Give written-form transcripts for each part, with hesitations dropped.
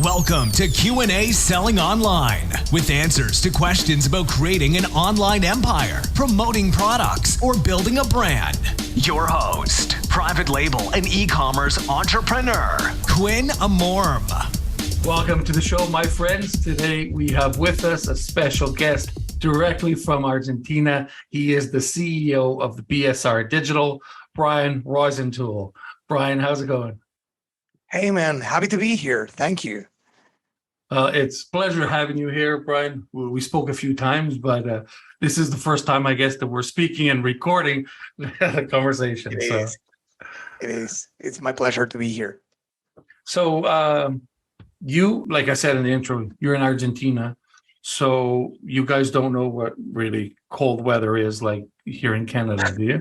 Welcome to Q&A Selling Online, with answers to questions about creating an online empire, promoting products, or building a brand. Your host, private label and e-commerce entrepreneur, Quin and Brian. Welcome to the show, my friends. Today we have with us a special guest directly from Argentina. He is the CEO of the BSRdigital, Brian Roisentul. Brian, how's it going? Hey, man. Happy to be here. Thank you. It's a pleasure having you here, Brian. We spoke a few times, but this is the first time, I guess, that we're speaking and recording the conversation. It is. It's my pleasure to be here. So you, like I said in the intro, you're in Argentina. So you guys don't know what really cold weather is like here in Canada, do you?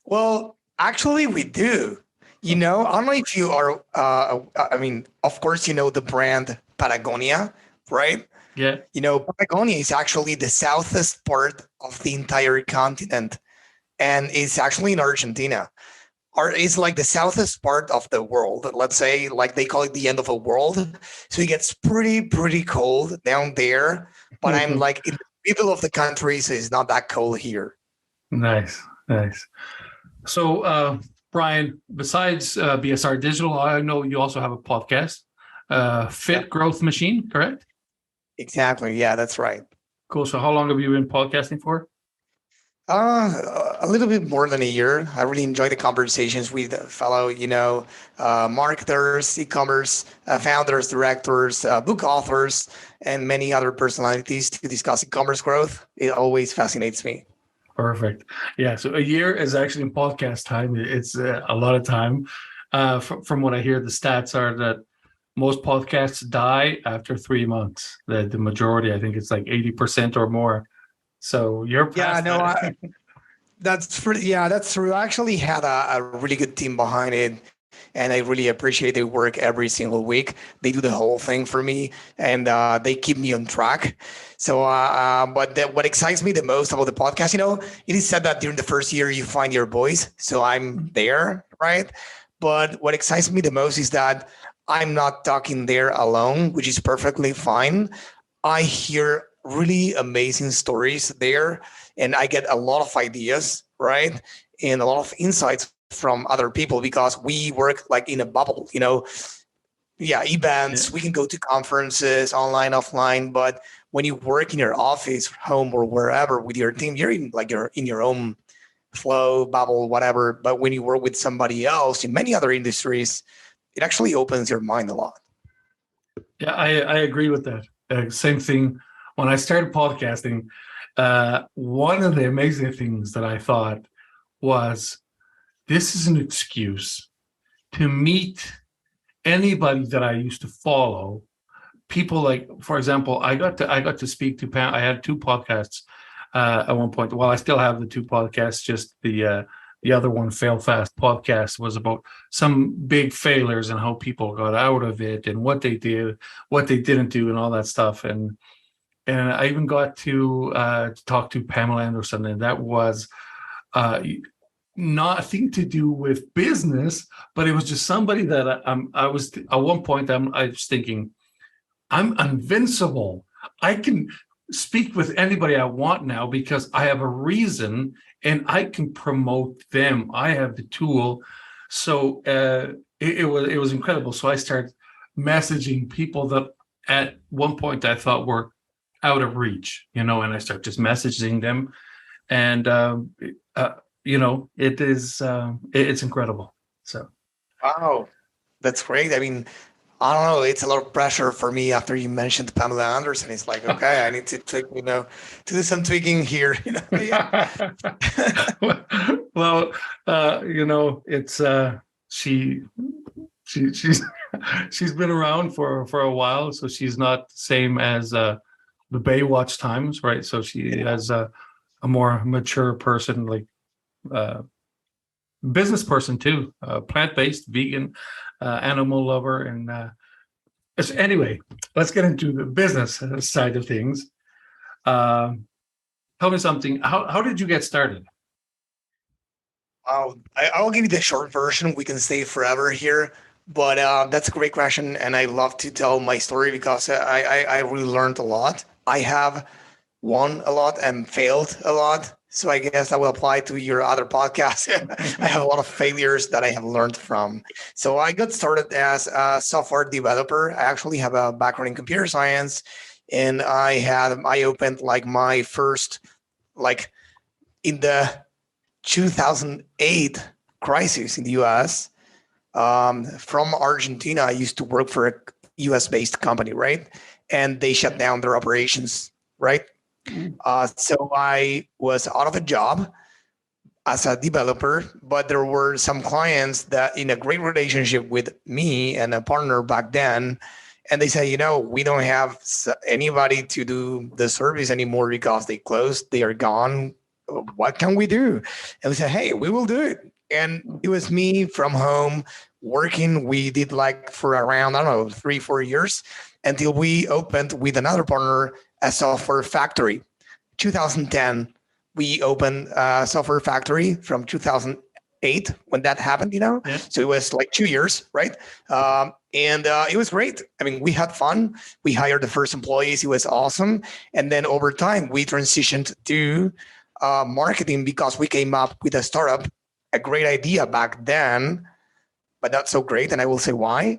Well, actually, we do. I don't know if you are, of course, you know the brand Patagonia, right? Yeah. Patagonia is actually the southest part of the entire continent, and it's actually in Argentina. It's like the southest part of the world. Let's say, like they call it the end of the world. So it gets pretty cold down there, but I'm like in the middle of the country, so it's not that cold here. Nice. So, Brian, besides BSRdigital, I know you also have a podcast, Fit Growth Machine, correct? Exactly. Yeah, that's right. Cool. So how long have you been podcasting for? A little bit more than a year. I really enjoy the conversations with fellow, marketers, e-commerce founders, directors, book authors, and many other personalities to discuss e-commerce growth. It always fascinates me. Perfect. Yeah. So a year is actually in podcast time. It's a lot of time. From what I hear, the stats are that most podcasts die after 3 months. The majority, I think it's like 80% or more. So you're past that. That's true. I actually had a really good team behind it, and I really appreciate their work every single week. They do the whole thing for me, and they keep me on track. So, what excites me the most about the podcast, it is said that during the first year you find your voice. So I'm there, right? But what excites me the most is that I'm not talking there alone, which is perfectly fine. I hear really amazing stories there, and I get a lot of ideas, right? And a lot of insights from other people because we work like in a bubble, events, yeah. We can go to conferences, online, offline, but when you work in your office, home, or wherever with your team, you're in your own flow, bubble, whatever. But when you work with somebody else in many other industries, it actually opens your mind a lot. Yeah, I agree with that. Same thing. When I started podcasting, one of the amazing things that I thought was, this is an excuse to meet anybody that I used to follow. People like, for example, I got to speak to Pam. I had 2 podcasts at one point. Well, I still have the 2 podcasts. Just the other one, Fail Fast podcast, was about some big failures and how people got out of it and what they did, what they didn't do, and all that stuff. And I even got to talk to Pamela Anderson, and that was nothing to do with business, but it was just somebody that I was at one point. I was thinking, I'm invincible. I can speak with anybody I want now because I have a reason and I can promote them. I have the tool. So it was incredible. So I started messaging people that at one point I thought were out of reach, and I start just messaging them, and it's incredible. So, wow, that's great. I mean, I don't know. It's a lot of pressure for me after you mentioned Pamela Anderson. It's like, okay, I need to to do some tweaking here. Yeah. Well, it's she's been around for a while, so she's not the same as the Baywatch times, right? So she has a more mature person, like business person too, plant-based, vegan, animal lover, and anyway, let's get into the business side of things. Tell me something. How did you get started? I'll give you the short version. We can stay forever here. But that's a great question, and I love to tell my story because I really learned a lot. I have won a lot and failed a lot. So I guess that will apply to your other podcasts. I have a lot of failures that I have learned from. So I got started as a software developer. I actually have a background in computer science, and I opened like my first, like, in the 2008 crisis in the US. From Argentina, I used to work for a US based company, right? And they shut down their operations, right? So I was out of a job as a developer, but there were some clients that in a great relationship with me and a partner back then. And they said, we don't have anybody to do the service anymore because they closed, they are gone. What can we do? And we said, hey, we will do it. And it was me from home working. We did like for around, I don't know, 3-4 years until we opened with another partner a software factory. 2010, we opened a software factory from 2008 when that happened, Yeah. So it was like 2 years, right? And it was great. I mean, we had fun. We hired the first employees. It was awesome. And then over time, we transitioned to marketing because we came up with a startup, a great idea back then, but not so great. And I will say why.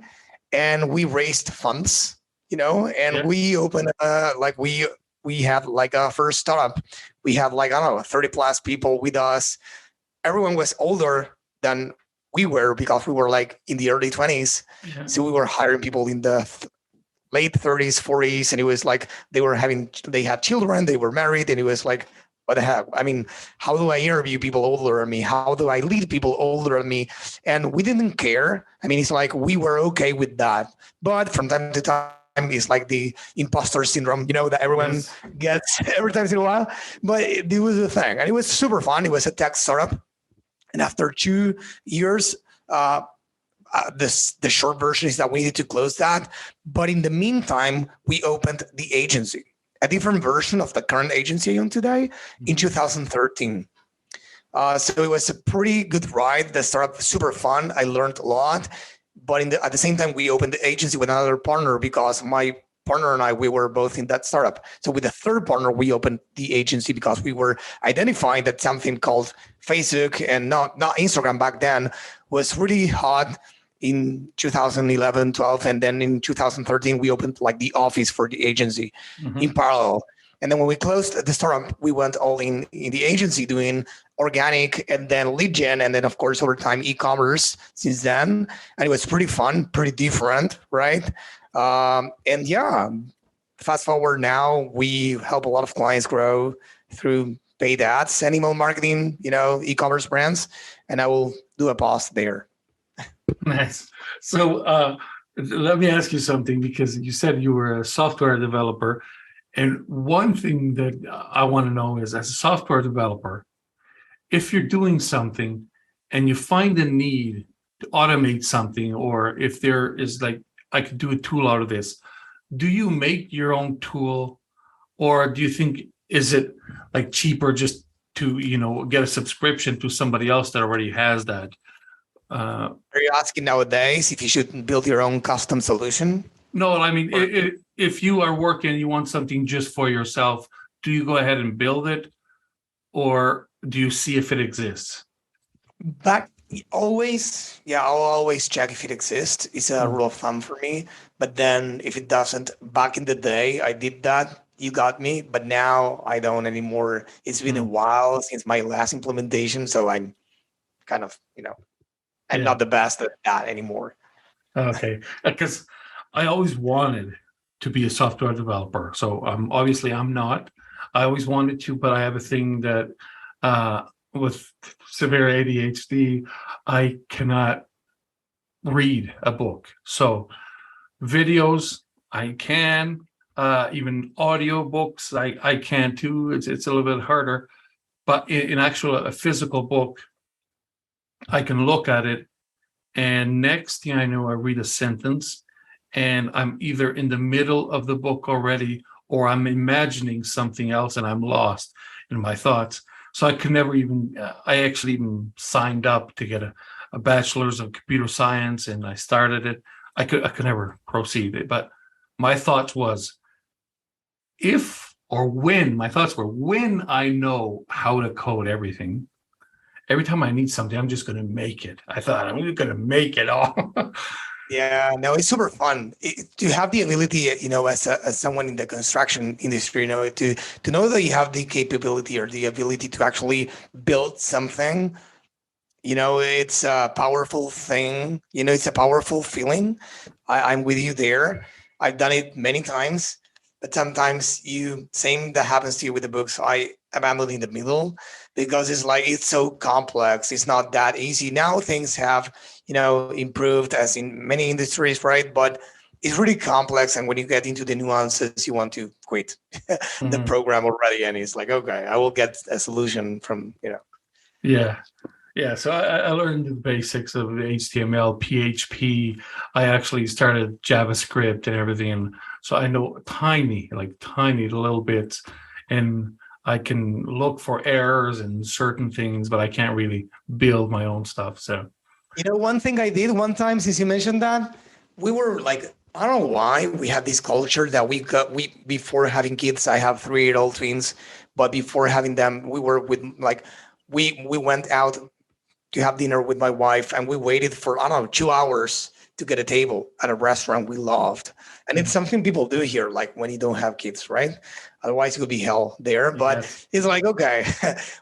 And we raised funds, and we opened we had like a first startup. We had like, I don't know, 30 plus people with us. Everyone was older than we were because we were like in the early 20s. Yeah. So we were hiring people in the late 30s, 40s. And it was like they had children, they were married. And it was like, what the heck? I mean, how do I interview people older than me? How do I lead people older than me? And we didn't care. I mean, it's like we were okay with that. But from time to time, it's like the imposter syndrome, that everyone gets every time in a while. But it was a thing. And it was super fun. It was a tech startup. And after 2 years, the short version is that we needed to close that. But in the meantime, we opened the agency, a different version of the current agency I own today, in 2013. So it was a pretty good ride. The startup was super fun. I learned a lot. But at the same time, we opened the agency with another partner because my partner and I, we were both in that startup. So with the third partner, we opened the agency because we were identifying that something called Facebook and not Instagram back then was really hot in 2011, 12. And then in 2013, we opened like the office for the agency in parallel. And then when we closed the startup, we went all in the agency doing organic and then lead gen. And then, of course, over time, e-commerce since then. And it was pretty fun, pretty different, right? And yeah, fast forward now, we help a lot of clients grow through paid ads, email marketing, e-commerce brands. And I will do a pause there. Nice. So let me ask you something, because you said you were a software developer. And one thing that I want to know is, as a software developer, if you're doing something and you find a need to automate something, or if there is like, I could do a tool out of this, do you make your own tool, or do you think, is it like cheaper just to, get a subscription to somebody else that already has that? Are you asking nowadays if you should build your own custom solution? No, I mean, if you are working and you want something just for yourself, do you go ahead and build it, or do you see if it exists? I'll always check if it exists. It's a rule of thumb for me. But then if it doesn't, back in the day, I did that. You got me. But now I don't anymore. It's been a while since my last implementation. So I'm kind of, I'm not the best at that anymore. Okay. Because I always wanted to be a software developer. So obviously I'm not. I always wanted to, but I have a thing that with severe ADHD, I cannot read a book. So videos, I can, even audio books, I can too. It's a little bit harder. But in actual a physical book, I can look at it, and next thing I know, I read a sentence, and I'm either in the middle of the book already, or I'm imagining something else, and I'm lost in my thoughts. So I could never even, I actually even signed up to get a bachelor's of computer science, and I started it. I could never proceed it, but my thoughts was when I know how to code everything, every time I need something, I'm just going to make it. I thought I'm going to make it all. Yeah, no, it's super fun to have the ability, as someone in the construction industry, to know that you have the capability or the ability to actually build something. It's a powerful thing. It's a powerful feeling. I'm with you there. I've done it many times, but sometimes same that happens to you with the books. I abandon in the middle because it's so complex. It's not that easy. Now things have, improved as in many industries, right? But it's really complex. And when you get into the nuances, you want to quit the program already. And it's like, okay, I will get a solution from. Yeah. Yeah, so I learned the basics of HTML, PHP. I actually started JavaScript and everything. And so I know tiny little bits. And I can look for errors and certain things, but I can't really build my own stuff. So, one thing I did one time, since you mentioned that, we were like, I don't know why we had this culture that we before having kids. I have 3-year-old twins, but before having them, we were with we went out to have dinner with my wife, and we waited for, I don't know, 2 hours to get a table at a restaurant we loved. And it's something people do here, like when you don't have kids, right? Otherwise it would be hell there. But yes. It's like, okay,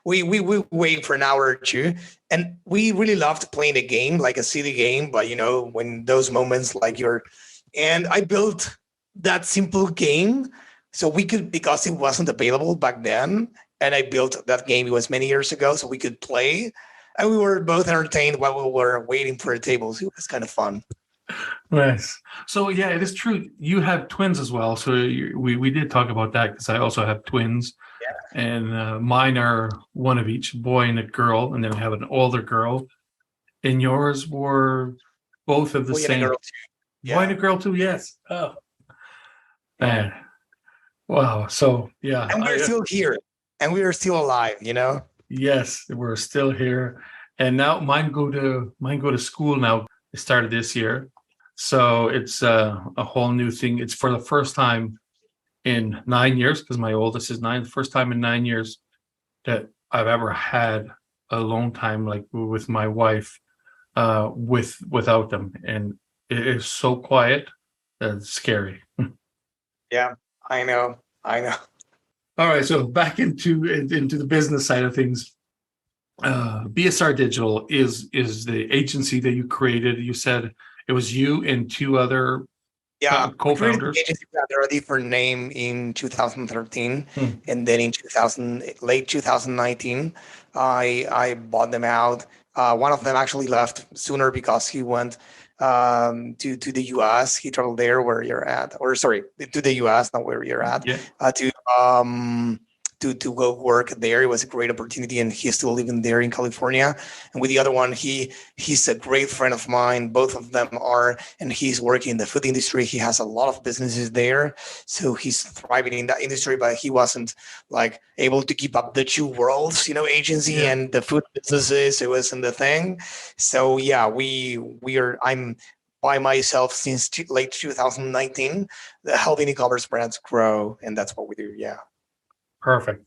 we wait for an hour or two. And we really loved playing a game, like a silly game, but when those moments and I built that simple game so we could, because it wasn't available back then. And I built that game, it was many years ago, so we could play. And we were both entertained while we were waiting for the tables. It was kind of fun. Nice. So yeah, it is true. You have twins as well. So we did talk about that because I also have twins. Yeah. And mine are one of each, boy and a girl, and then I have an older girl. And yours were both of the Boy same. And a girl too. Yeah. Boy and a girl too. Yes. Oh, man. Wow. So yeah. And we're still here, and we are still alive. Yes, we're still here. And now mine go to school now. It started this year. So it's a whole new thing. It's for the first time in 9 years, because my oldest is 9, the first time in 9 years that I've ever had alone time like with my wife, without them. And it is so quiet that it's scary. Yeah, I know. All right, so back into the business side of things. BSRdigital is the agency that you created. You said it was you and 2 other co-founders. We had a different name in 2013, and then in late 2019, I bought them out. One of them actually left sooner because he went to the US. He traveled there where you're at, or sorry, to the US, not where you're at. Yeah. To go work there. It was a great opportunity, and he's still living there in California. And with the other one, he's a great friend of mine. Both of them are, and he's working in the food industry. He has a lot of businesses there, so he's thriving in that industry. But he wasn't able to keep up the 2 worlds, agency and the food businesses. It wasn't the thing. So yeah, I'm by myself since late 2019, helping e-commerce brands grow, and that's what we do. Yeah. Perfect.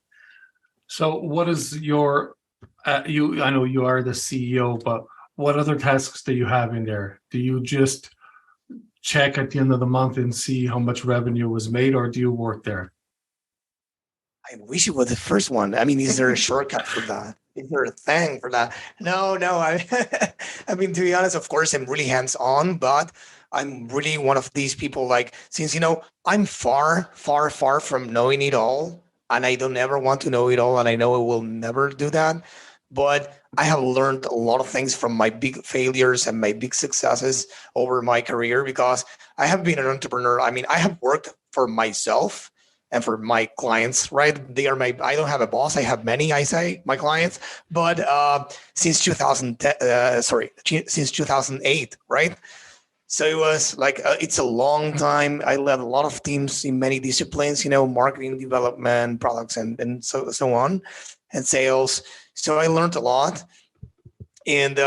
So what is your, I know you are the CEO, but what other tasks do you have in there? Do you just check at the end of the month and see how much revenue was made, or do you work there? I wish it was the first one. I mean, is there a shortcut for that? Is there a thing for that? No. I mean, to be honest, of course, I'm really hands-on, but I'm really one of these people, since, I'm far, far, far from knowing it all. And I don't ever want to know it all, and I know I will never do that. But I have learned a lot of things from my big failures and my big successes over my career, because I have been an entrepreneur. I mean, I have worked for myself and for my clients, right? I don't have a boss. I have many, my clients, but since 2008, right? So it was it's a long time. I led a lot of teams in many disciplines, marketing, development, products, and so on, and sales. So I learned a lot. And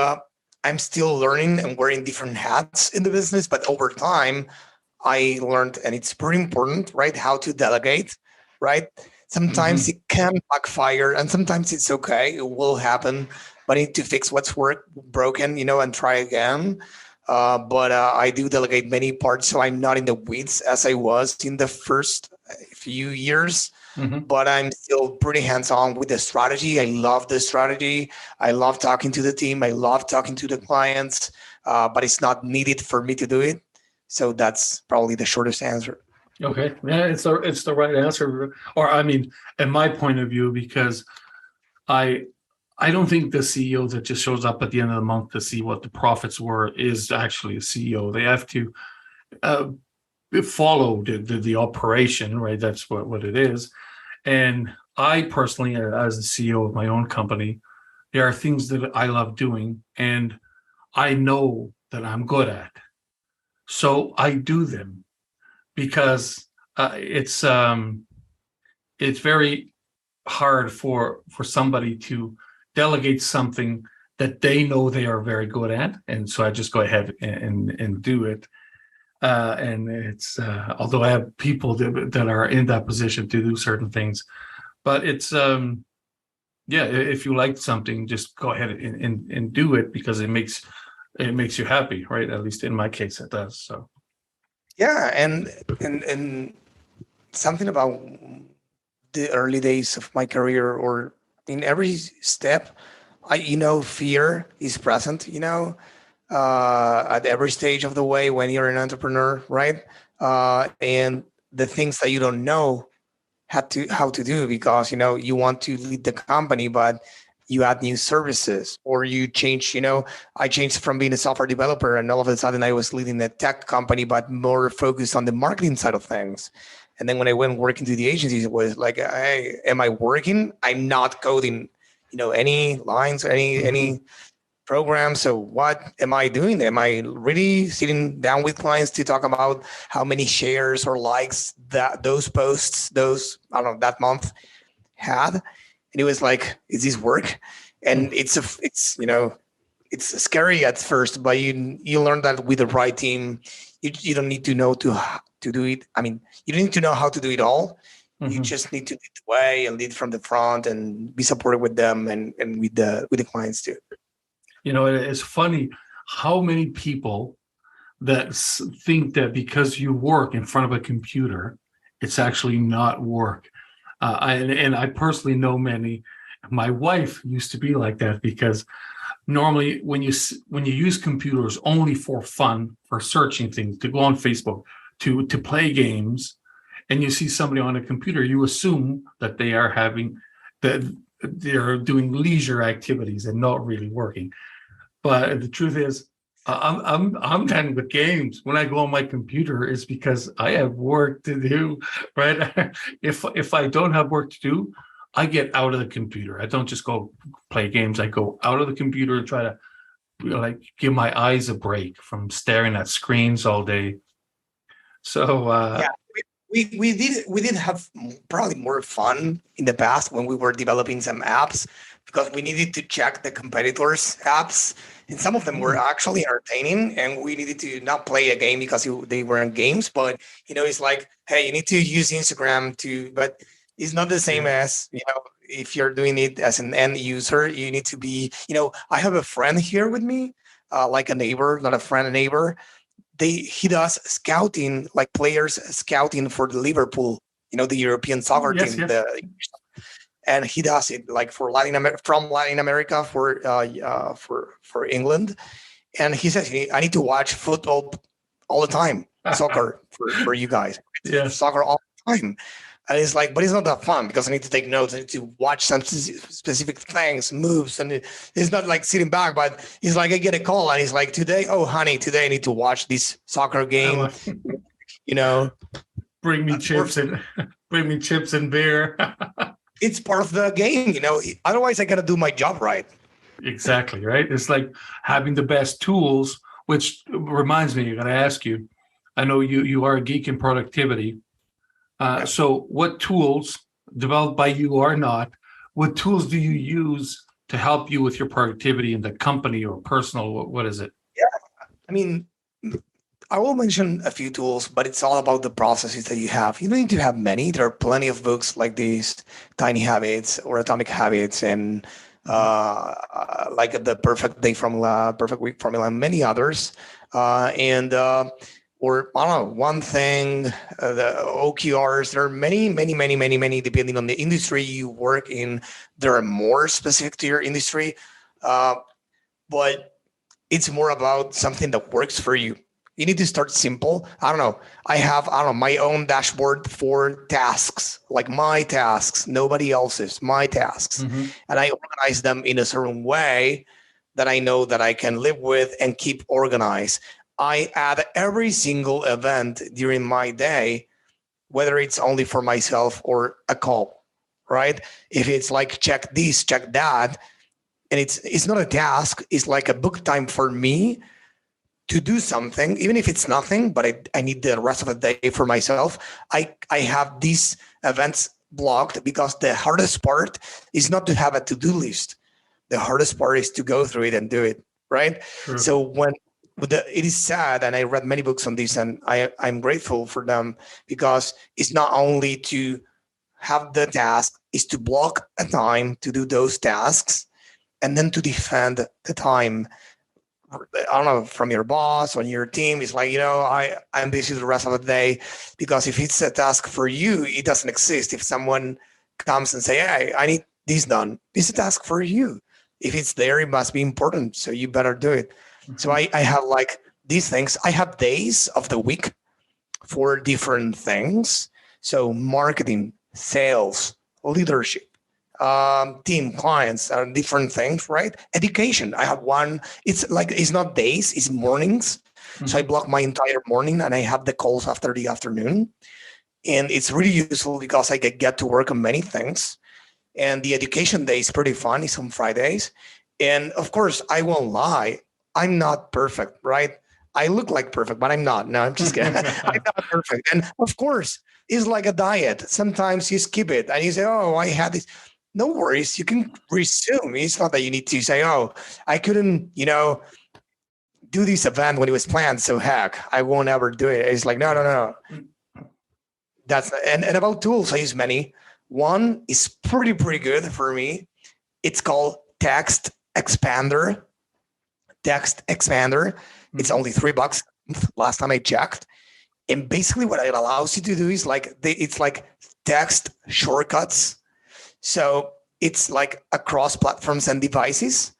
I'm still learning and wearing different hats in the business, but over time, I learned, and it's pretty important, right? How to delegate, right? Sometimes it can backfire, and sometimes it's okay. It will happen, but I need to fix what's broken, and try again. But I do delegate many parts, so I'm not in the weeds as I was in the first few years. But I'm still pretty hands-on with the strategy. I love the strategy. I love talking to the team. I love talking to the clients, but it's not needed for me to do it. So that's probably the shortest answer. Okay, yeah, it's the right answer, or I mean, in my point of view, because I I don't think the CEO that just shows up at the end of the month to see what the profits were is actually a CEO. They have to uh, follow the operation, right? That's what it is. And I personally, as the CEO of my own company, there are things that I love doing, and I know that I'm good at, so I do them because it's very hard for somebody to delegate something that they know they are very good at, and so I just go ahead and do it. And it's although I have people that are in that position to do certain things, but it's yeah, if you like something, just go ahead and do it because it makes you happy, right? At least in my case, it does. So Yeah, and something about the early days of my career, or in every step, fear is present. At every stage of the way when you're an entrepreneur, right? And the things that you don't know how to do, because you want to lead the company, but you add new services, or you change. I changed from being a software developer, and all of a sudden I was leading a tech company, but more focused on the marketing side of things. And then when I went working to the agencies, it was like, hey, am I working? I'm not coding, any lines, any program. So what am I doing? Am I really sitting down with clients to talk about how many shares or likes that those posts, I don't know, that month had? And it was like, is this work? And it's scary at first, but you learn that with the right team, you don't need to know to do it. I mean, you don't need to know how to do it all. You just need to lead the way and lead from the front and be supported with them and with the clients too. it's funny how many people that think that because you work in front of a computer, it's actually not work. And I personally know many. My wife used to be like that because normally when you use computers only for fun, for searching things, to go on Facebook, to play games, and you see somebody on a computer, you assume that they're doing leisure activities and not really working. But the truth is, I'm done with games. When I go on my computer, it's because I have work to do, right? If I don't have work to do, I get out of the computer. I don't just go play games. I go out of the computer and try to like give my eyes a break from staring at screens all day. So Yeah, we did have probably more fun in the past when we were developing some apps, because we needed to check the competitors' apps, and some of them were actually entertaining, and we needed to not play a game because they weren't games, but it's like, hey, you need to use Instagram but it's not the same as if you're doing it as an end user. You need to be. I have a friend here with me, like a neighbor, not a friend, a neighbor. He does scouting, like players scouting for the Liverpool, the European soccer yes, team. yes. And he does it like for from Latin America, for England. And he says, I need to watch football all the time, soccer for you guys, Yeah. soccer all the time. And it's like, but it's not that fun because I need to take notes. I need to watch some specific things, moves, and it's not like sitting back. But he's like, I get a call, and he's like, today, oh honey, today I need to watch this soccer game. Bring me chips and beer. It's part of the game. Otherwise, I gotta do my job right. Exactly, right? It's like having the best tools, which reminds me, I got to ask you. I know you are a geek in productivity. So what tools, developed by you or not, what tools do you use to help you with your productivity in the company or personal? What is it? Yeah, I mean, I will mention a few tools, but it's all about the processes that you have. You don't need to have many. There are plenty of books like these, Tiny Habits or Atomic Habits, and like the Perfect Day Formula, Perfect Week Formula, and many others. Or I don't know, one thing, the OKRs. There are many, many, many, many, many, depending on the industry you work in. There are more specific to your industry, but it's more about something that works for you. You need to start simple. I don't know. I have my own dashboard for tasks, like my tasks, nobody else's, my tasks. Mm-hmm. And I organize them in a certain way that I know that I can live with and keep organized. I add every single event during my day, whether it's only for myself or a call, right? If it's like check this, check that, and it's not a task, it's like a book time for me to do something, even if it's nothing, but I need the rest of the day for myself. I have these events blocked because the hardest part is not to have a to-do list. The hardest part is to go through it and do it, right? Sure. So when it is sad, and I read many books on this, and I'm grateful for them, because it's not only to have the task, it's to block a time to do those tasks, and then to defend the time. I don't know, from your boss on your team. It's like, I'm busy the rest of the day, because if it's a task for you, it doesn't exist. If someone comes and say, hey, I need this done, it's a task for you. If it's there, it must be important. So you better do it. Mm-hmm. So I have like these things. I have days of the week for different things. So marketing, sales, leadership, team, clients, different things, right? Education. I have one. It's not days, it's mornings. Mm-hmm. So I block my entire morning, and I have the calls after the afternoon. And it's really useful because I get to work on many things. And the education day is pretty fun. It's on Fridays. And of course, I won't lie, I'm not perfect, right? I look like perfect, but I'm not. No, I'm just kidding. I'm not perfect. And of course, it's like a diet. Sometimes you skip it and you say, oh, I had this. No worries. You can resume. It's not that you need to say, oh, I couldn't, do this event when it was planned. So heck, I won't ever do it. It's like, no. That's and about tools, I use many. One is pretty good for me. It's called Text Expander. Mm-hmm. It's only $3 last time I checked. And basically what it allows you to do is it's like text shortcuts. So it's like across platforms and devices.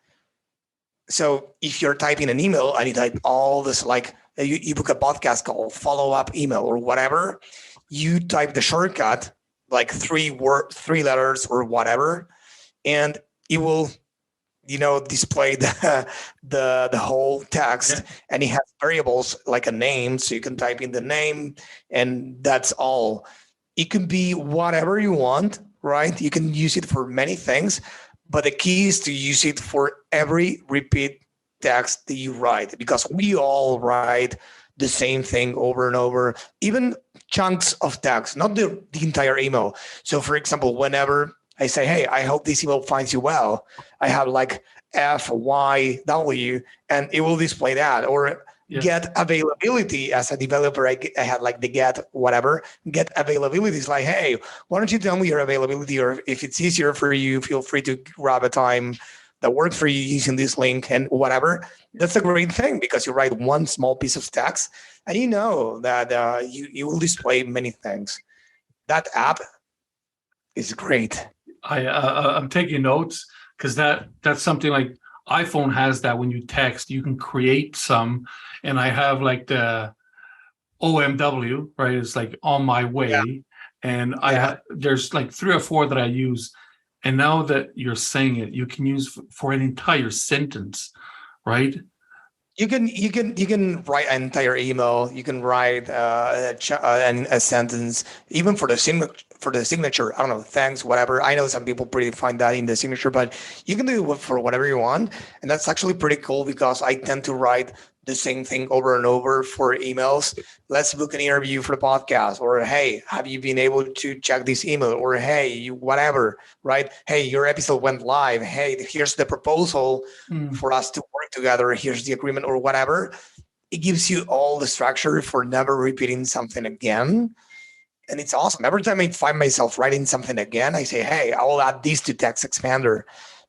So if you're typing an email and you type all this, like you book a podcast call, follow-up email or whatever, you type the shortcut, like three letters or whatever, and it will, display the whole text. Yeah. And it has variables like a name, so you can type in the name, and that's all. It can be whatever you want, right? You can use it for many things, but the key is to use it for every repeat text that you write, because we all write the same thing over and over, even chunks of text, not the entire email. So for example, whenever I say, hey, I hope this email finds you well, I have like FYW, and it will display that. Or get availability. As a developer, I had like the get availability is like, hey, why don't you tell me your availability? Or if it's easier for you, feel free to grab a time that works for you using this link and whatever. That's a great thing, because you write one small piece of text and you know that you will display many things. That app is great. I'm taking notes, because that's something like iPhone has, that when you text, you can create some, and I have like the OMW, right? It's like on my way, and there's like 3 or 4 that I use, and now that you're saying it, you can use for an entire sentence, right? You can write an entire email. You can write a sentence, even for the signature. I don't know, thanks, whatever. I know some people find that in the signature, but you can do it for whatever you want, and that's actually pretty cool, because I tend to write the same thing over and over for emails. Let's book an interview for the podcast, or hey, have you been able to check this email? Or hey, you whatever, right? Hey, your episode went live. Hey, here's the proposal for us to work together. Here's the agreement or whatever. It gives you all the structure for never repeating something again. And it's awesome. Every time I find myself writing something again, I say, hey, I will add this to Text Expander.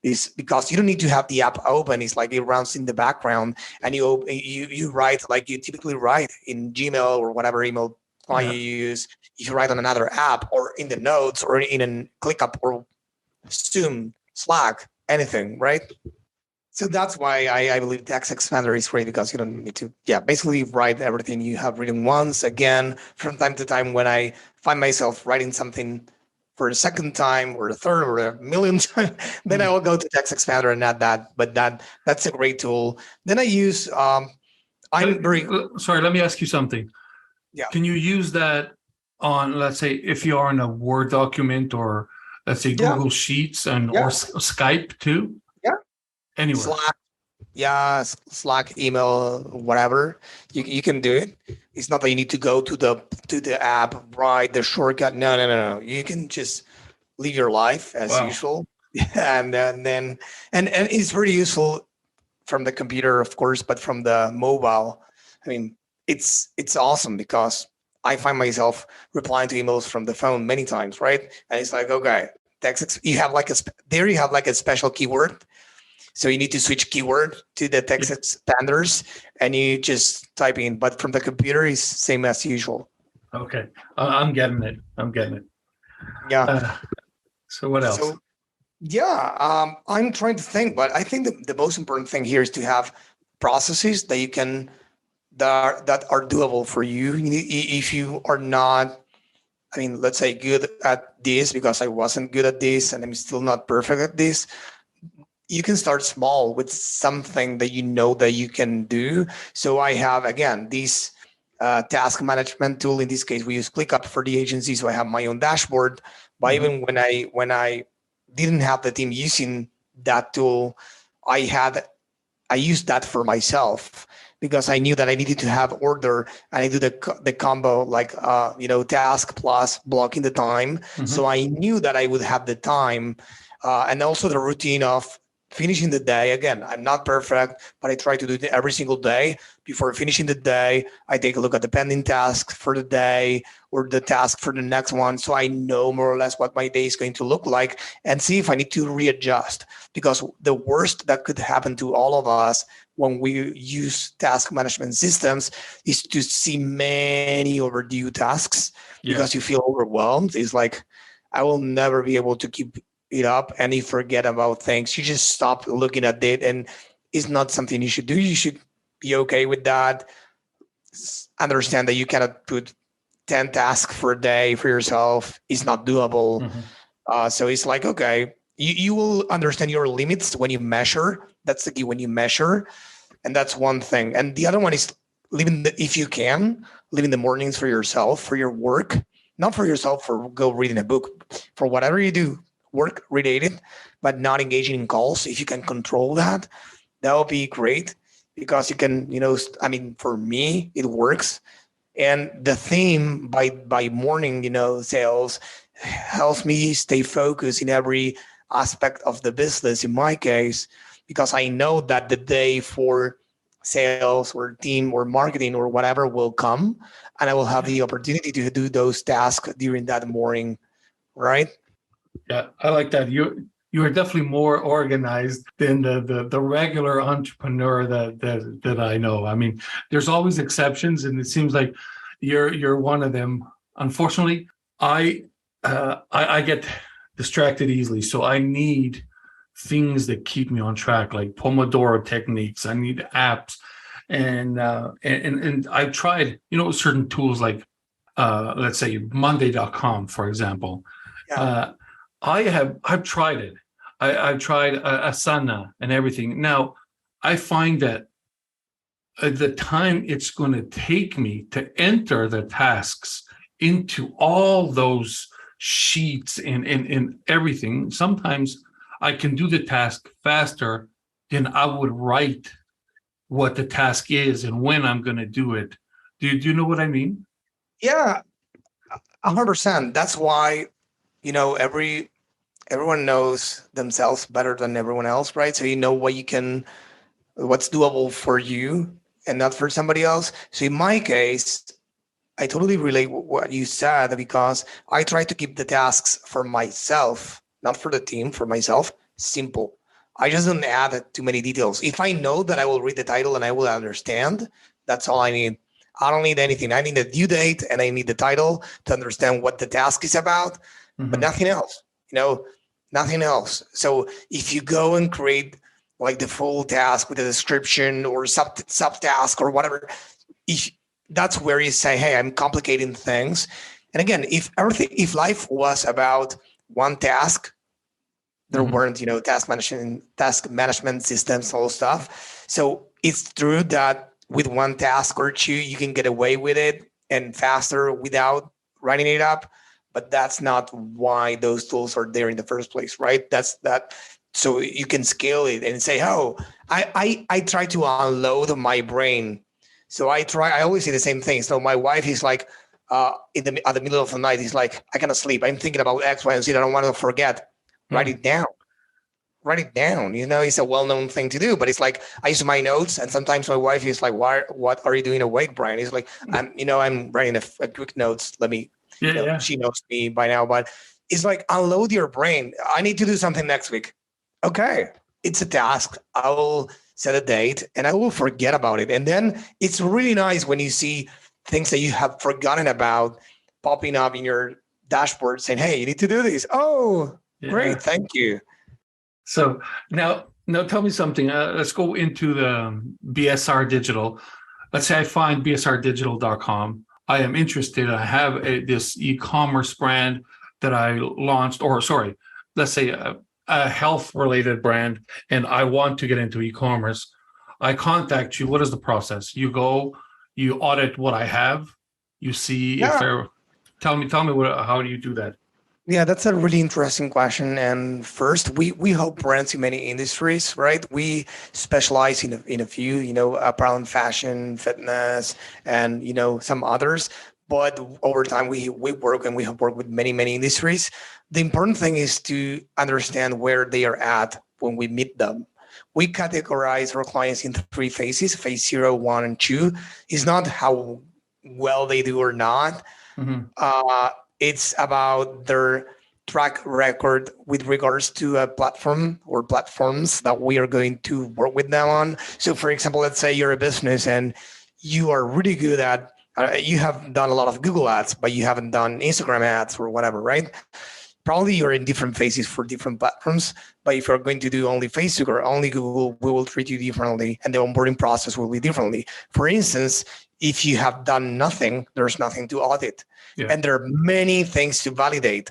Is because you don't need to have the app open. It's like it runs in the background, and you write like you typically write in Gmail or whatever email client you use. You write on another app or in the notes or in a ClickUp or Zoom, Slack, anything, right? So that's why I believe Text Expander is great, because you don't need to, basically write everything you have written once. Again, from time to time, when I find myself writing something for a second time or a third or a millionth time, then I will go to Text Expander and add that. But that's a great tool. Then I use, Sorry, let me ask you something. Yeah. Can you use that on, let's say, if you are in a Word document, or let's say Google Sheets or Skype too? Yeah. Anywhere. Slack, email, whatever. You can do it. It's not that you need to go to the app, write the shortcut. No. You can just live your life as usual. And it's very useful from the computer, of course, but from the mobile, I mean, it's awesome, because I find myself replying to emails from the phone many times, right? And it's like, okay, you have like a special keyword. So you need to switch keyword to the text expanders, and you just type in. But from the computer, is same as usual. Okay, I'm getting it. Yeah. So what else? So, I'm trying to think, but I think the most important thing here is to have processes that you can that are doable for you. If you are not, let's say, good at this, because I wasn't good at this, and I'm still not perfect at this. You can start small with something that you know that you can do. So I have, again, this task management tool. In this case, we use ClickUp for the agency. So I have my own dashboard. But even when I didn't have the team using that tool, I used that for myself, because I knew that I needed to have order, and I do the combo, like task plus blocking the time. So I knew that I would have the time, and also the routine of finishing the day. Again, I'm not perfect, but I try to do it every single day. Before finishing the day, I take a look at the pending task for the day or the task for the next one, so I know more or less what my day is going to look like, and see if I need to readjust. Because the worst that could happen to all of us when we use task management systems is to see many overdue tasks, because you feel overwhelmed. It's like, I will never be able to keep it up, and you forget about things. You just stop looking at it, and it's not something you should do. You should be okay with that. Understand that you cannot put 10 tasks for a day for yourself. It's not doable. So it's like, okay, you will understand your limits when you measure. That's the key, when you measure. And that's one thing. And the other one is if you can, living the mornings for yourself, for your work, not for yourself, for go reading a book, for whatever you do, work related, but not engaging in calls. If you can control that, that would be great, because you can, for me, it works. And the theme by morning, sales helps me stay focused in every aspect of the business, in my case, because I know that the day for sales or team or marketing or whatever will come, and I will have the opportunity to do those tasks during that morning, right? Yeah, I like that. You are definitely more organized than the regular entrepreneur that I know. I mean, there's always exceptions, and it seems like you're one of them. Unfortunately, I get distracted easily, so I need things that keep me on track, like Pomodoro techniques. I need apps, and I've tried certain tools like let's say Monday.com, for example. I've tried it. I've tried Asana and everything. Now, I find that the time it's going to take me to enter the tasks into all those sheets and everything, sometimes I can do the task faster than I would write what the task is and when I'm going to do it. Do you know what I mean? Yeah, 100%. That's why, everyone knows themselves better than everyone else, right? So you know what's doable for you and not for somebody else. So in my case, I totally relate with what you said because I try to keep the tasks for myself, not for the team, for myself, simple. I just don't add too many details. If I know that I will read the title and I will understand, that's all I need. I don't need anything. I need the due date and I need the title to understand what the task is about, but nothing else, nothing else. So if you go and create like the full task with a description or subtask or whatever, if that's where you say, hey, I'm complicating things. And again, if life was about one task, there weren't, task management systems, all stuff. So it's true that with one task or two, you can get away with it and faster without writing it up. But that's not why those tools are there in the first place, right? That's that. So you can scale it and say, oh, I try to unload my brain. So I always say the same thing. So my wife is like, at the middle of the night, he's like, I cannot sleep. I'm thinking about X, Y, and Z. I don't want to forget. Write it down. Write it down. It's a well-known thing to do, but it's like I use my notes, and sometimes my wife is like, what are you doing awake, Brian? He's like, I'm writing a quick notes. Let me, she knows me by now, but it's like, unload your brain. I need to do something next week. Okay. It's a task. I will set a date and I will forget about it. And then it's really nice when you see things that you have forgotten about popping up in your dashboard saying, hey, you need to do this. Oh, great. Thank you. So now tell me something. Let's go into the BSRdigital. Let's say I find BSRdigital.com. I am interested. I have this e-commerce brand that I launched, let's say a health-related brand, and I want to get into e-commerce. I contact you. What is the process? You go, you audit what I have. You see if they're. Tell me how do you do that? Yeah, that's a really interesting question. And first, we help brands in many industries, right? We specialize in a few, apparel and fashion, fitness, and some others. But over time, we work and we have worked with many industries. The important thing is to understand where they are at when we meet them. We categorize our clients into 3 phases: phase 0, 1, and 2. It's not how well they do or not. It's about their track record with regards to a platform or platforms that we are going to work with them on. So, for example, let's say you're a business and you are really good at, you have done a lot of Google ads, but you haven't done Instagram ads or whatever, right? Probably you're in different phases for different platforms. But if you're going to do only Facebook or only Google, we will treat you differently and the onboarding process will be differently. For instance, if you have done nothing, there's nothing to audit. Yeah. And there are many things to validate.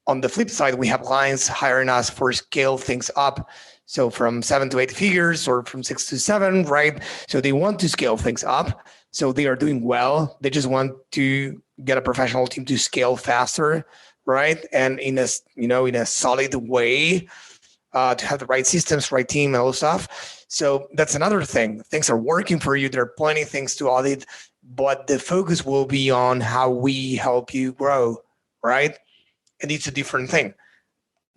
On the flip side, we have clients hiring us for scale things up. So from 7 to 8 figures or from 6 to 7, right? So they want to scale things up. So they are doing well. They just want to get a professional team to scale faster, right? And in a solid way, to have the right systems, right team, and all stuff. So that's another thing. Things are working for you. There are plenty of things to audit, but the focus will be on how we help you grow, right? And it's a different thing.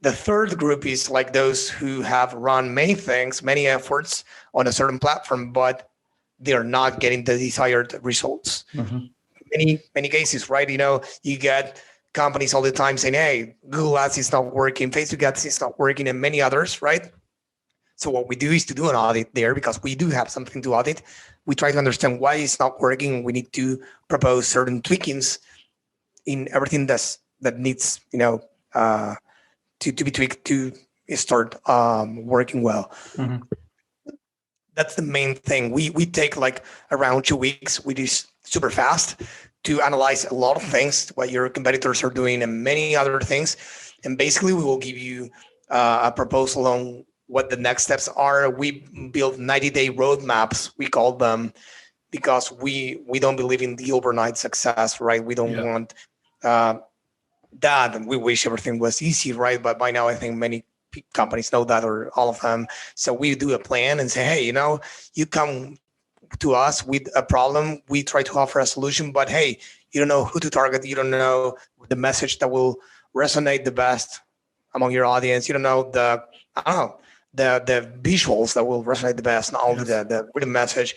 The third group is like those who have run many things, many efforts on a certain platform, but they're not getting the desired results. Many cases, right? You get companies all the time saying, hey, Google Ads is not working, Facebook Ads is not working, and many others, right? So what we do is to do an audit there because we do have something to audit. We try to understand why it's not working. We need to propose certain tweakings in everything that needs, to be tweaked to start working well. That's the main thing. We take like around 2 weeks, which is super fast, to analyze a lot of things, what your competitors are doing and many other things. And basically we will give you a proposal on what the next steps are. We build 90-day roadmaps, we call them, because we don't believe in the overnight success, right? We don't want that. And we wish everything was easy, right? But by now I think many companies know that, or all of them. So we do a plan and say, hey, you come to us with a problem, we try to offer a solution, but hey, you don't know who to target. You don't know the message that will resonate the best among your audience. You don't know the visuals that will resonate the best, not only the written message.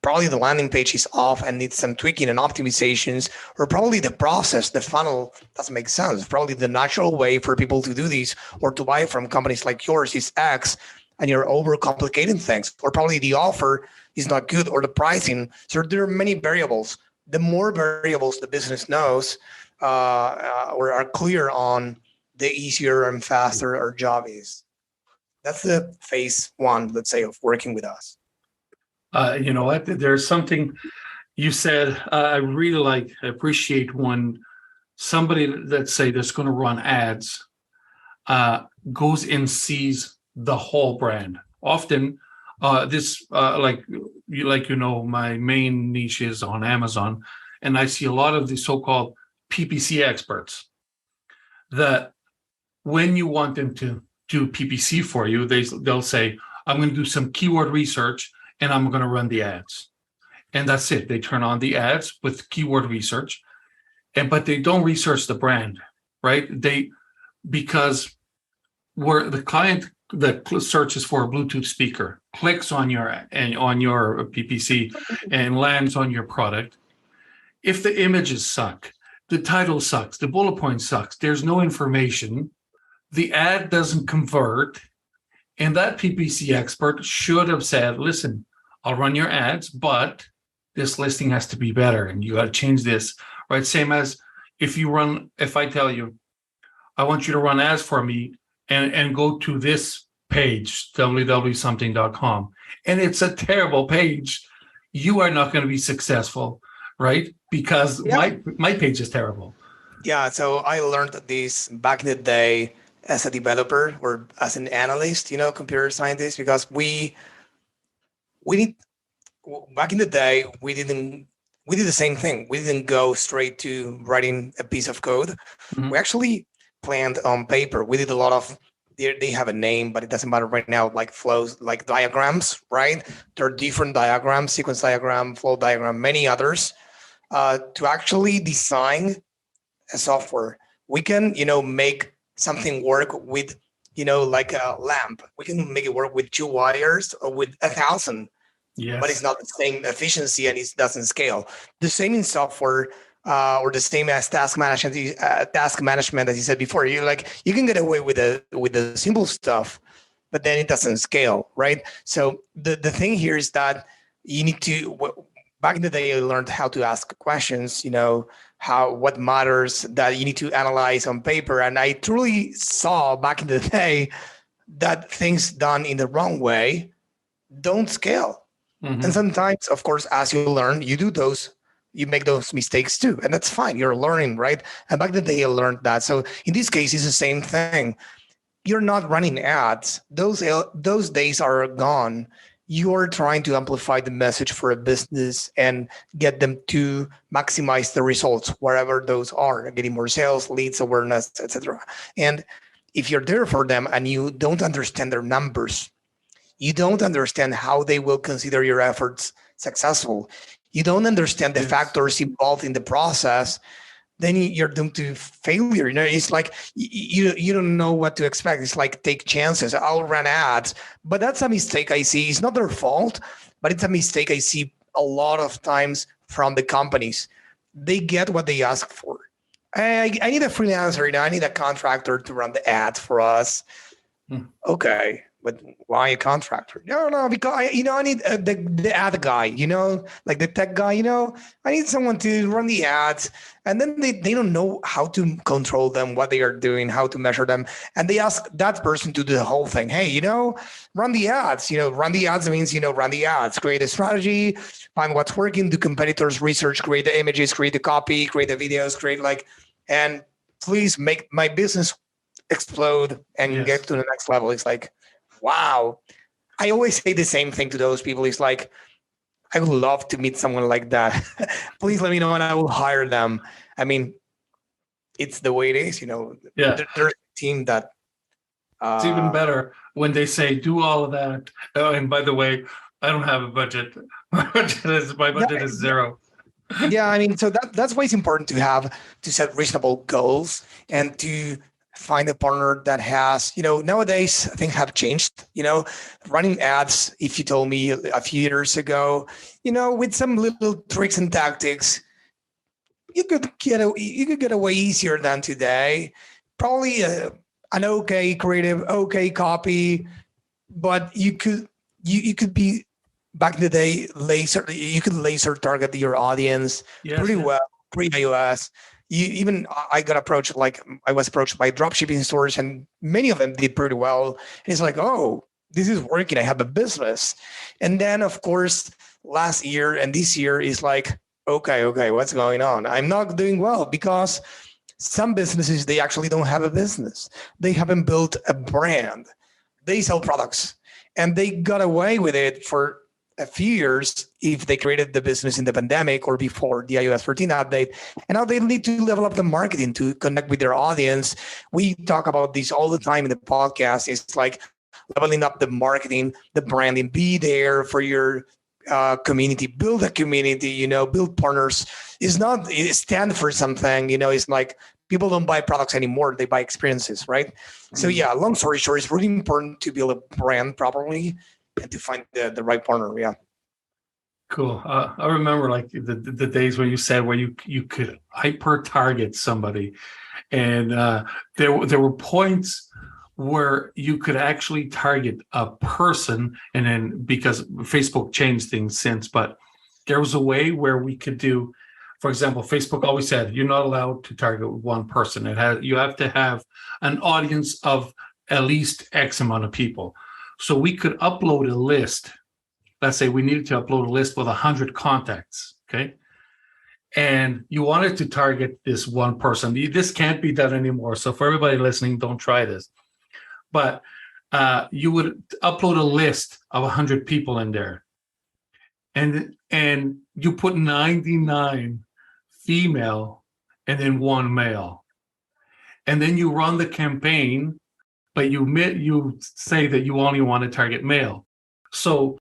Probably the landing page is off and needs some tweaking and optimizations, or probably the process, the funnel doesn't make sense. Probably the natural way for people to do this or to buy from companies like yours is X, and you're overcomplicating things, or probably the offer is not good, or the pricing. So there are many variables. The more variables the business knows or are clear on, the easier and faster our job is. That's the phase one, let's say, of working with us. You know what? There's something you said I really appreciate when somebody, let's say, that's going to run ads goes and sees the whole brand. Often, my main niche is on Amazon, and I see a lot of the so-called PPC experts that when you want them to do PPC for you, they'll say, I'm going to do some keyword research and I'm going to run the ads. And that's it. They turn on the ads with keyword research, but they don't research the brand, right? Because where the client that searches for a Bluetooth speaker clicks on your PPC and lands on your product, if the images suck, the title sucks, the bullet point sucks, there's no information, the ad doesn't convert, and that PPC expert should have said, listen, I'll run your ads, but this listing has to be better and you got to change this, right? Same as if I tell you, I want you to run ads for me and go to this page, www.something.com, and it's a terrible page, you are not going to be successful, right? Because my page is terrible. Yeah, so I learned this back in the day as a developer or as an analyst, computer scientist, because we back in the day, we did the same thing. We didn't go straight to writing a piece of code. Mm-hmm. We actually planned on paper. We did a lot of, they have a name, but it doesn't matter right now, like flows, like diagrams, right? There are different diagrams, sequence diagram, flow diagram, many others, to actually design a software. We can, make something work with, like a lamp. We can make it work with 2 wires or with 1,000. Yes. But it's not the same efficiency and it doesn't scale. The same in software, or the same as task management. As you said before, you can get away with the simple stuff, but then it doesn't scale, right? So the thing here is that you need to. Back in the day, I learned how to ask questions. What matters that you need to analyze on paper, and I truly saw back in the day that things done in the wrong way don't scale. Mm-hmm. And sometimes, of course, as you learn, you make those mistakes too. And that's fine. You're learning, right? And back in the day, I learned that. So in this case, it's the same thing. You're not running ads. Those days are gone. You're trying to amplify the message for a business and get them to maximize the results, wherever those are, getting more sales, leads, awareness, etc. And if you're there for them and you don't understand their numbers, you don't understand how they will consider your efforts successful, you don't understand the factors involved in the process, then you're doomed to failure. It's like you don't know what to expect. It's like take chances. I'll run ads, but that's a mistake I see. It's not their fault, but it's a mistake I see a lot of times from the companies. They get what they ask for. I need a freelancer. I need a contractor to run the ads for us. Okay. But why a contractor? No, because I need the ad guy, like the tech guy, I need someone to run the ads. And then they don't know how to control them, what they are doing, how to measure them. And they ask that person to do the whole thing. Hey, run the ads. Run the ads means, run the ads, create a strategy, find what's working, do competitors research, create the images, create the copy, create the videos, and please make my business explode and get to the next level. It's like, wow. I always say the same thing to those people. It's like, I would love to meet someone like that. Please let me know and I will hire them. I mean, it's the way it is, There's a team that It's even better when they say do all of that. Oh, and by the way, I don't have a budget. My budget is zero. Yeah, I mean, so that's why it's important to set reasonable goals and to find a partner that has, nowadays things have changed. Running ads, if you told me a few years ago, with some little tricks and tactics, you could get away easier than today. Probably an okay creative, okay copy, but you could be back in the day you could laser target your audience pretty well pre-iOS. I got approached, like I was approached by dropshipping stores, and many of them did pretty well. And it's like, oh, this is working. I have a business. And then of course last year and this year is like, okay, what's going on? I'm not doing well because some businesses, they actually don't have a business. They haven't built a brand. They sell products, and they got away with it for a few years if they created the business in the pandemic or before the iOS 13 update. And now they need to level up the marketing to connect with their audience. We talk about this all the time in the podcast. It's like leveling up the marketing, the branding, be there for your community, build a community, build partners. It stand for something, it's like people don't buy products anymore. They buy experiences, right? Mm-hmm. So yeah, long story short, it's really important to build a brand properly and to find the right partner. Yeah. Cool. I remember like the days when you said where you could hyper target somebody, and there were points where you could actually target a person, and then because Facebook changed things since, but there was a way where we could do, for example, Facebook always said you're not allowed to target one person. You have to have an audience of at least X amount of people. So we could upload a list. Let's say we needed to upload a list with 100 contacts, okay? And you wanted to target this one person. This can't be done anymore. So for everybody listening, don't try this. But you would upload a list of 100 people in there. And you put 99 female and then 1 male. And then you run the campaign, but you say that you only want to target male. So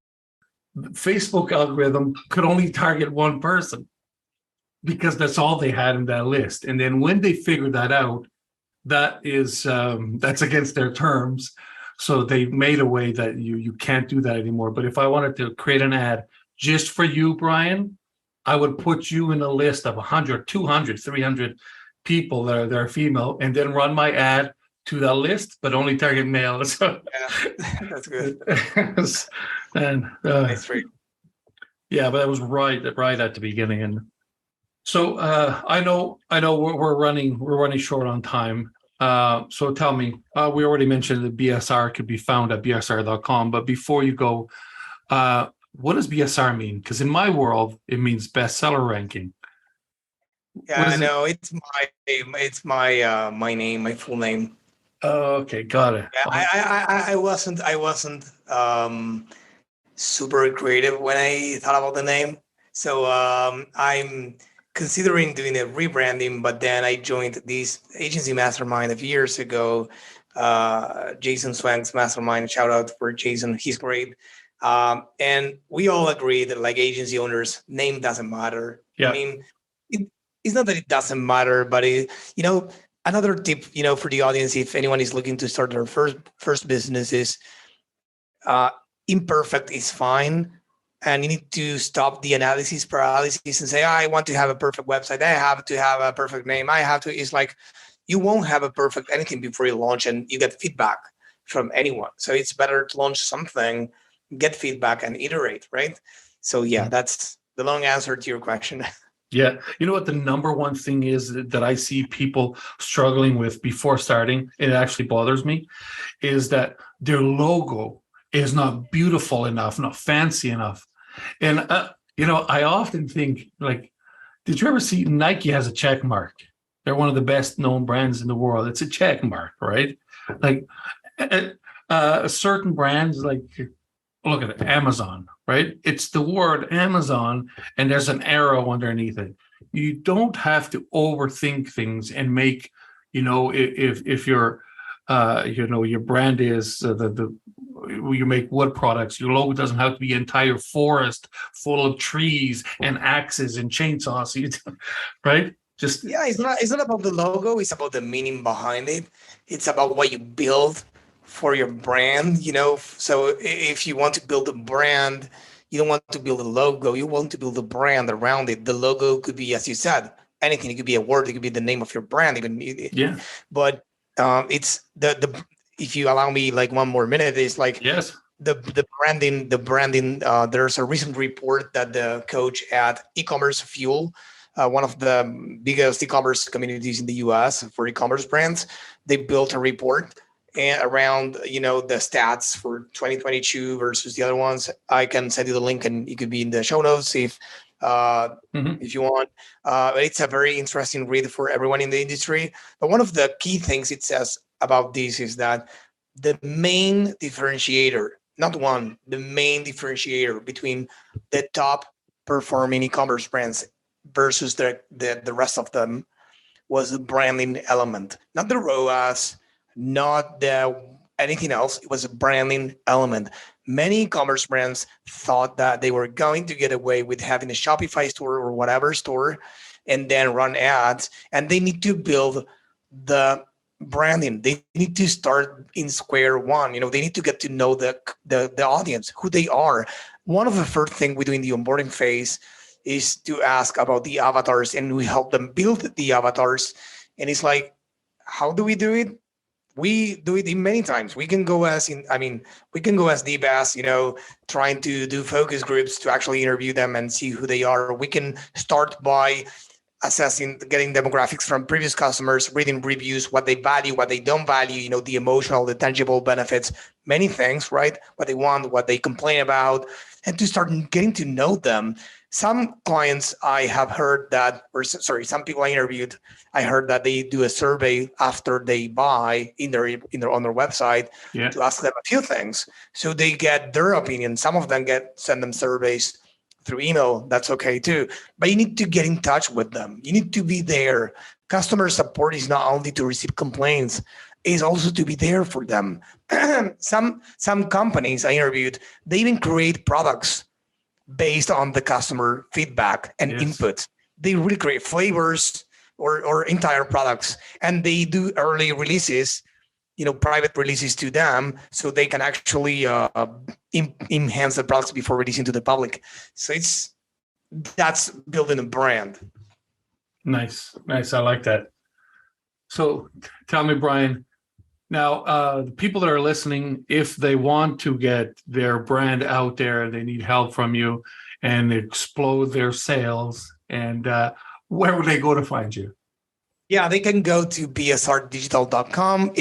the Facebook algorithm could only target one person because that's all they had in that list. And then when they figured that out, that's against their terms. So they made a way that you can't do that anymore. But if I wanted to create an ad just for you, Brian, I would put you in a list of 100, 200, 300 people that are female, and then run my ad to that list, but only target male. So yeah, that's good. And nice for you. Yeah, but that was right at the beginning. And so I know we're running short on time. So tell me, we already mentioned that BSR could be found at BSR.com, but before you go, what does BSR mean? Because in my world, it means bestseller ranking. Yeah, I know. It's my name, my full name. Oh, okay, got it. Yeah, I wasn't super creative when I thought about the name. So I'm considering doing a rebranding, but then I joined this agency mastermind a few years ago. Jason Swank's mastermind. Shout out for Jason, he's great. And we all agree that like agency owners, name doesn't matter. Yeah. I mean, it's not that it doesn't matter, but another tip, for the audience, if anyone is looking to start their first business, is imperfect is fine. And you need to stop the analysis paralysis and say, I want to have a perfect website. I have to have a perfect name. It's like, you won't have a perfect anything before you launch and you get feedback from anyone. So it's better to launch something, get feedback and iterate, right? So yeah, that's the long answer to your question. Yeah. You know what the number one thing is that I see people struggling with before starting, it actually bothers me, is that their logo is not beautiful enough, not fancy enough. And, I often think, like, did you ever see Nike has a check mark? They're one of the best known brands in the world. It's a check mark, right? Like certain brands, like, look at it, Amazon, right? It's the word Amazon, and there's an arrow underneath it. You don't have to overthink things and make, if you're your brand is you make wood products. Your logo doesn't have to be an entire forest full of trees and axes and chainsaws, right? Just it's not about the logo, it's about the meaning behind it. It's about what you build for your brand, So if you want to build a brand, you don't want to build a logo, you want to build a brand around it. The logo could be, as you said, anything. It could be a word, it could be the name of your brand, even. yeah. But it's the if you allow me like one more minute, it's like Yes. the branding. There's a recent report that the coach at Ecommerce Fuel, one of the biggest e-commerce communities in the US for e-commerce brands, they built a report around the stats for 2022 versus the other ones. I can send you the link, and it could be in the show notes if you want. It's a very interesting read for everyone in the industry. But one of the key things it says about this is that the main differentiator, the main differentiator between the top performing e-commerce brands versus the rest of them was the branding element, not the ROAS, not anything else. It was a branding element. Many e-commerce brands thought that they were going to get away with having a Shopify store or whatever store and then run ads, and they need to build the branding. They need to start in square one. They need to get to know the audience, who they are. One of the first things we do in the onboarding phase is to ask about the avatars, and we help them build the avatars. And it's like, how do we do it? We do it in many times. We can go as deep as, trying to do focus groups to actually interview them and see who they are. We can start by assessing, getting demographics from previous customers, reading reviews, what they value, what they don't value, the emotional, the tangible benefits, many things, right? What they want, what they complain about, and to start getting to know them. Some clients I have heard that, some people I interviewed, I heard that they do a survey after they buy on their website to ask them a few things, so they get their opinion. Some of them send them surveys through email. That's okay too, but you need to get in touch with them. You need to be there. Customer support is not only to receive complaints, is also to be there for them. Some companies I interviewed, they even create products based on the customer feedback and input. They really create flavors or entire products, and they do early releases, private releases to them, so they can actually enhance the products before releasing to the public. So that's building a brand. Nice. I like that. So tell me, Brian, now the people that are listening, if they want to get their brand out there, they need help from you and explode their sales, and where would they go to find you? Yeah, they can go to BSRdigital.com.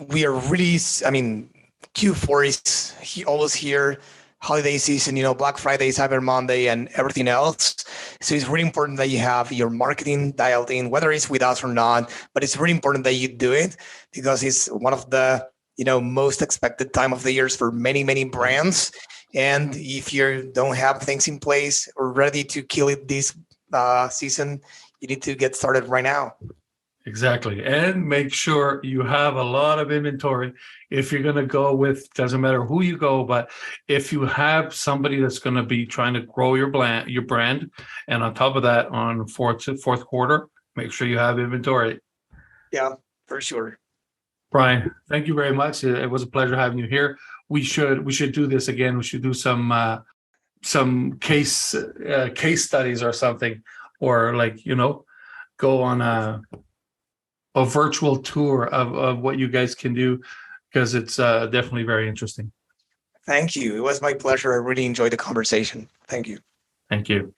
We are really, Q4 is almost here, holiday season, Black Friday, Cyber Monday, and everything else. So it's really important that you have your marketing dialed in, whether it's with us or not, but it's really important that you do it, because it's one of the, most expected time of the years for many, many brands. And if you don't have things in place or ready to kill it this season, you need to get started right now. Exactly. And make sure you have a lot of inventory. If you're going to go with, doesn't matter who you go, but if you have somebody that's going to be trying to grow your brand, and on top of that, on fourth quarter, make sure you have inventory. Yeah, for sure. Brian, thank you very much. It was a pleasure having you here. We should do this again. We should do some case studies or something, or go on a virtual tour of what you guys can do, because it's definitely very interesting. Thank you. It was my pleasure. I really enjoyed the conversation. Thank you. Thank you.